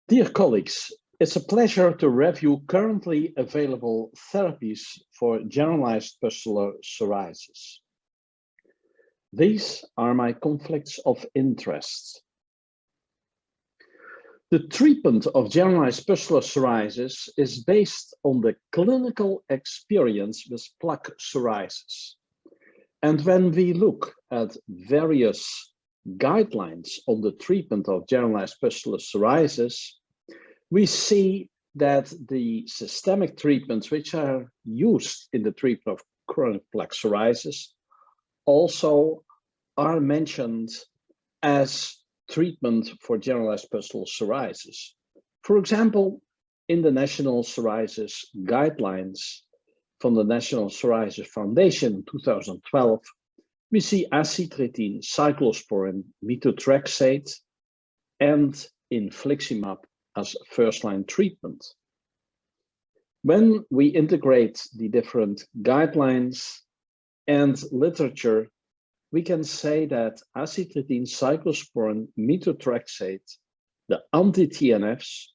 Dear colleagues, it's a pleasure to review currently available therapies for generalized pustular psoriasis. These are my conflicts of interest. The treatment of generalized pustular psoriasis is based on the clinical experience with plaque psoriasis. And when we look at various guidelines on the treatment of generalized pustular psoriasis, we see that the systemic treatments which are used in the treatment of chronic plaque psoriasis also are mentioned as treatment for generalized pustular psoriasis. For example, in the National Psoriasis Guidelines from the National Psoriasis Foundation in 2012, we see acitretin, cyclosporin, methotrexate, and infliximab as first-line treatment. When we integrate the different guidelines and literature, we can say that acitretin, cyclosporin, methotrexate, the anti-TNFs,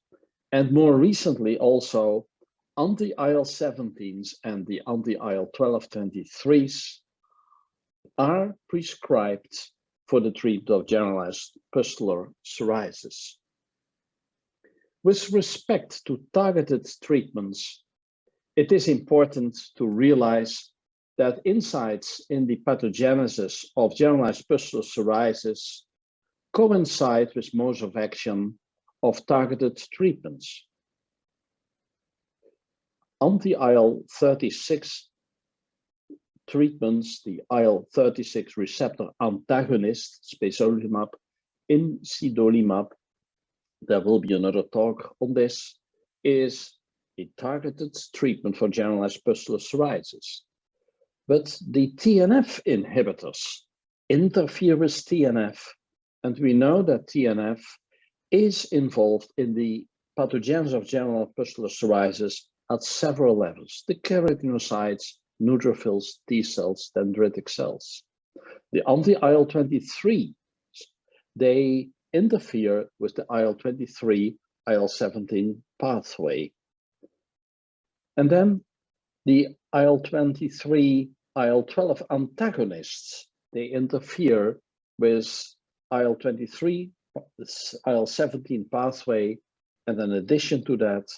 and more recently also anti-IL-17s and the anti-IL-12/23s are prescribed for the treatment of generalized pustular psoriasis. With respect to targeted treatments, it is important to realize that insights in the pathogenesis of generalized pustular psoriasis coincide with modes of action of targeted treatments. Anti-IL-36 treatments, the IL-36 receptor antagonist, spesolimab, imsidolimab, there will be another talk on this, is a targeted treatment for generalized pustular psoriasis. But the TNF inhibitors interfere with TNF, and we know that TNF is involved in the pathogenesis of generalized pustular psoriasis at several levels: the keratinocytes, neutrophils, T cells, dendritic cells. The anti-IL-23, they interfere with the IL-23, IL-17 pathway. And then the IL-23, IL-12 antagonists, they interfere with IL-23, IL-17 pathway, and in addition to that,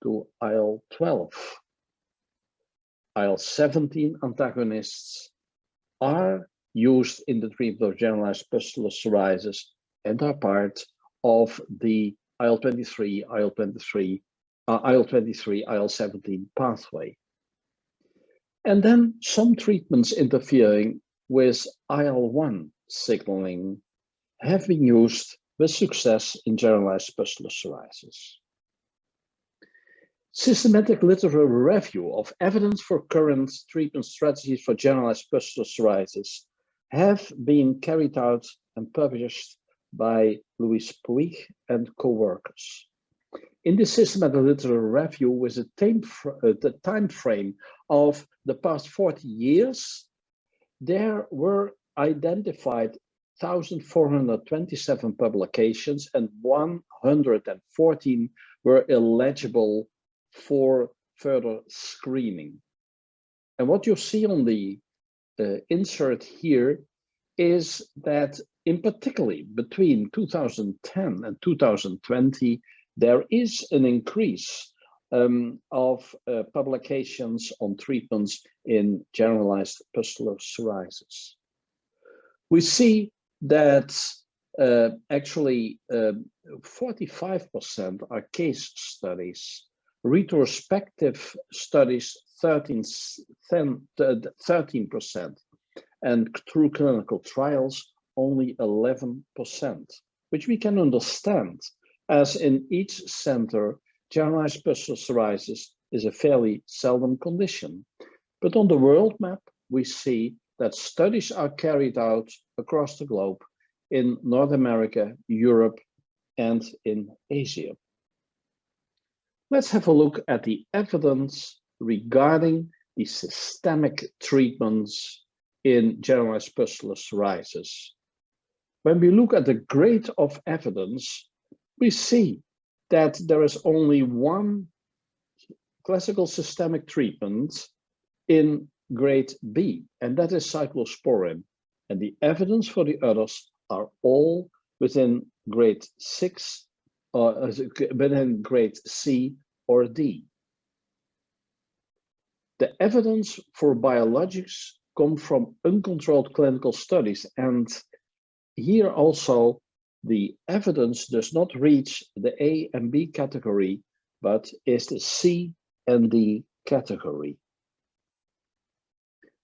to IL-12. IL-17 antagonists are used in the treatment of generalized pustular psoriasis and are part of the IL-23, IL-17 pathway. And then some treatments interfering with IL-1 signaling have been used with success in generalized pustular psoriasis. Systematic literature review of evidence for current treatment strategies for generalized pustular psoriasis have been carried out and published by Louis Puig and co-workers. In the systematic literature review, with the time frame of the past 40 years, there were identified 1,427 publications and 114 were eligible for further screening. And what you see on the insert here is that in particularly between 2010 and 2020, there is an increase of publications on treatments in generalized pustular psoriasis. We see that actually 45% are case studies, retrospective studies 13%, and through clinical trials only 11%, which we can understand, as in each center, generalized pustular psoriasis is a fairly seldom condition. But on the world map, we see that studies are carried out across the globe in North America, Europe, and in Asia. Let's have a look at the evidence regarding the systemic treatments in generalized pustular psoriasis. When we look at the grade of evidence, we see that there is only one classical systemic treatment in grade B, and that is cyclosporin. And the evidence for the others are all within grade 6 or within grade C or D. The evidence for biologics come from uncontrolled clinical studies, and here also the evidence does not reach the A and B category, but is the C and D category.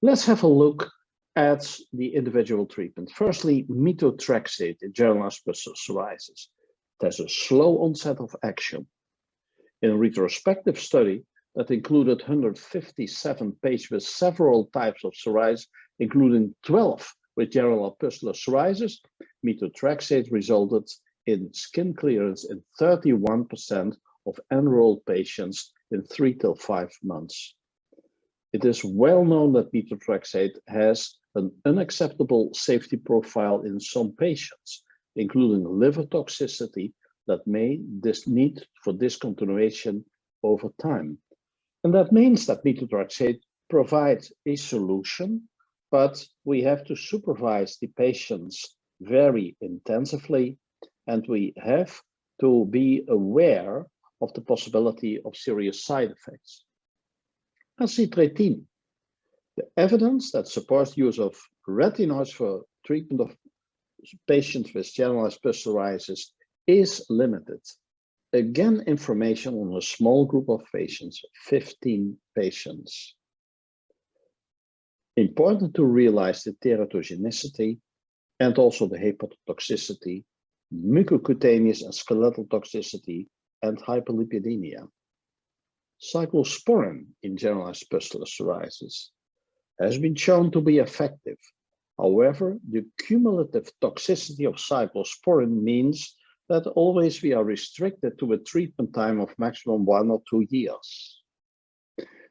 Let's have a look at the individual treatment. Firstly, methotrexate in generalized pustular psoriasis. It has a slow onset of action. In a retrospective study that included 157 patients with several types of psoriasis, including 12 with generalized pustular psoriasis, methotrexate resulted in skin clearance in 31% of enrolled patients in 3 to 5 months. It is well known that methotrexate has an unacceptable safety profile in some patients, including liver toxicity that may need for discontinuation over time. And that means that methotrexate provides a solution, but we have to supervise the patients very intensively, and we have to be aware of the possibility of serious side effects. Acitretin. The evidence that supports use of retinoids for treatment of patients with generalized psoriasis is limited. Again, information on a small group of patients, 15 patients. Important to realize the teratogenicity and also the hepatotoxicity, mucocutaneous and skeletal toxicity, and hyperlipidemia. Cyclosporin in generalized pustular psoriasis has been shown to be effective. However, the cumulative toxicity of cyclosporin means that always we are restricted to a treatment time of maximum 1 or 2 years.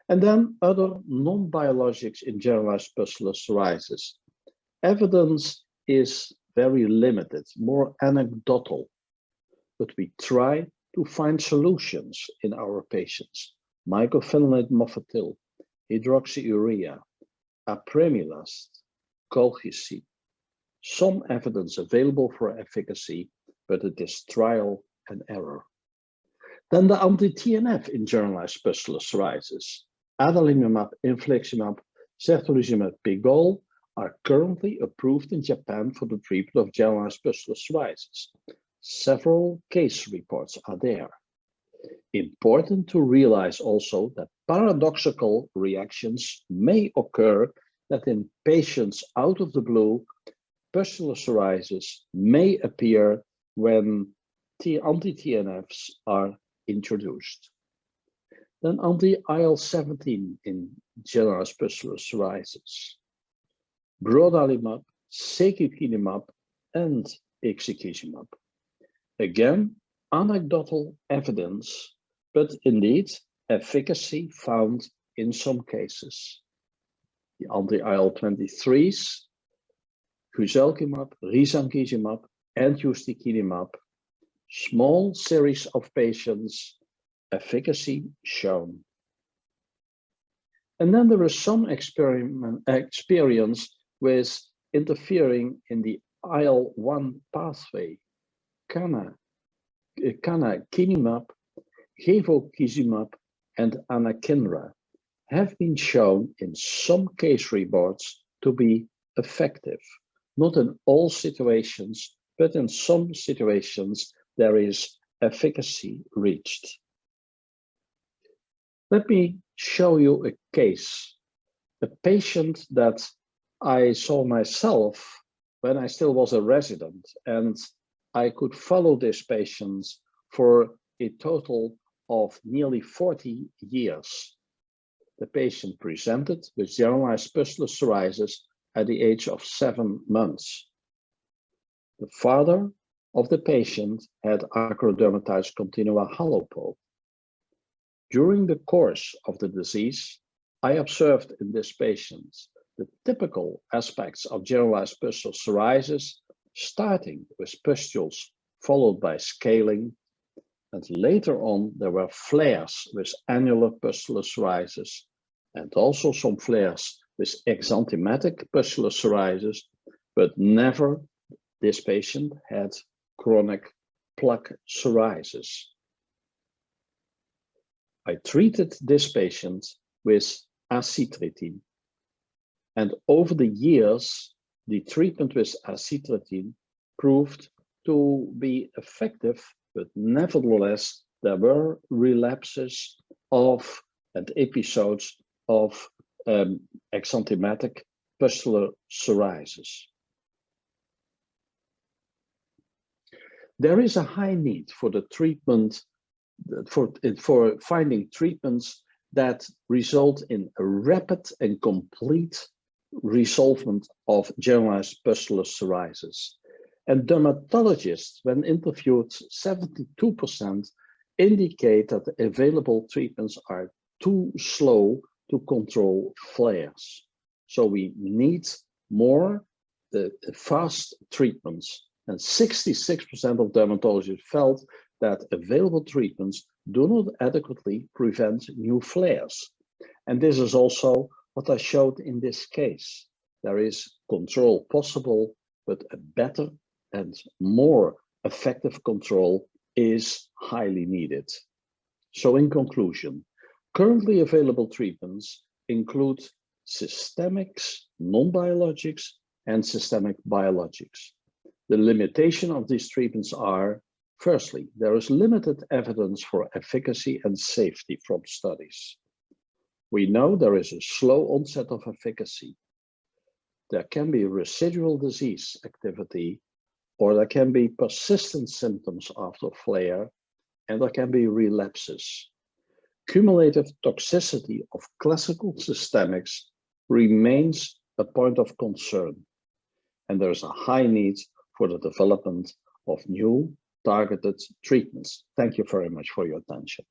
And then other non-biologics in generalized pustular psoriasis. Evidence is very limited, more anecdotal, but we try to find solutions in our patients. Mycophenolate mofetil, hydroxyurea, apremilast, colchicine. Some evidence available for efficacy, but it is trial and error. Then the anti-TNF in generalized pustular psoriasis. Adalimumab, infliximab, ceftorizumab pegol are currently approved in Japan for the treatment of generalized pustular psoriasis. Several case reports are there. Important to realize also that paradoxical reactions may occur, that in patients out of the blue, pustular psoriasis may appear when anti-TNFs are introduced. Then anti-IL-17 in generalized pustular psoriasis. Brodalumab, secukinumab, and ixekizumab. Again, anecdotal evidence, but indeed efficacy found in some cases. The anti-IL-23s, guselkumab, risankizumab, and ustekinumab. Small series of patients, efficacy shown. And then there is some experience with interfering in the IL-1 pathway. Canakinumab, gevokizumab, and anakinra have been shown in some case reports to be effective. Not in all situations, but in some situations there is efficacy reached. Let me show you a case, a patient that I saw myself when I still was a resident, and I could follow this patient for a total of nearly 40 years. The patient presented with generalized pustular psoriasis at the age of 7 months. The father of the patient had acrodermatitis continua halopo. During the course of the disease, I observed in this patient the typical aspects of generalized pustular psoriasis, starting with pustules followed by scaling, And later on, there were flares with annular pustular psoriasis and also some flares with exanthematic pustular psoriasis, but never this patient had chronic plaque psoriasis. I treated this patient with acitretin. And over the years, the treatment with acitretin proved to be effective, but nevertheless, there were relapses of and episodes of exanthematic pustular psoriasis. There is a high need for the treatment, for finding treatments that result in a rapid and complete resolvement of generalized pustular psoriasis. And dermatologists, when interviewed, 72% indicate that the available treatments are too slow to control flares. So we need more fast treatments. And 66% of dermatologists felt that available treatments do not adequately prevent new flares. And this is also what I showed in this case. There is control possible, but a better and more effective control is highly needed. So in conclusion, currently available treatments include systemics, non-biologics, and systemic biologics. The limitation of these treatments are, firstly, there is limited evidence for efficacy and safety from studies. We know there is a slow onset of efficacy. There can be residual disease activity, or there can be persistent symptoms after flare, and there can be relapses. Cumulative toxicity of classical systemics remains a point of concern, and there is a high need for the development of new targeted treatments. Thank you very much for your attention.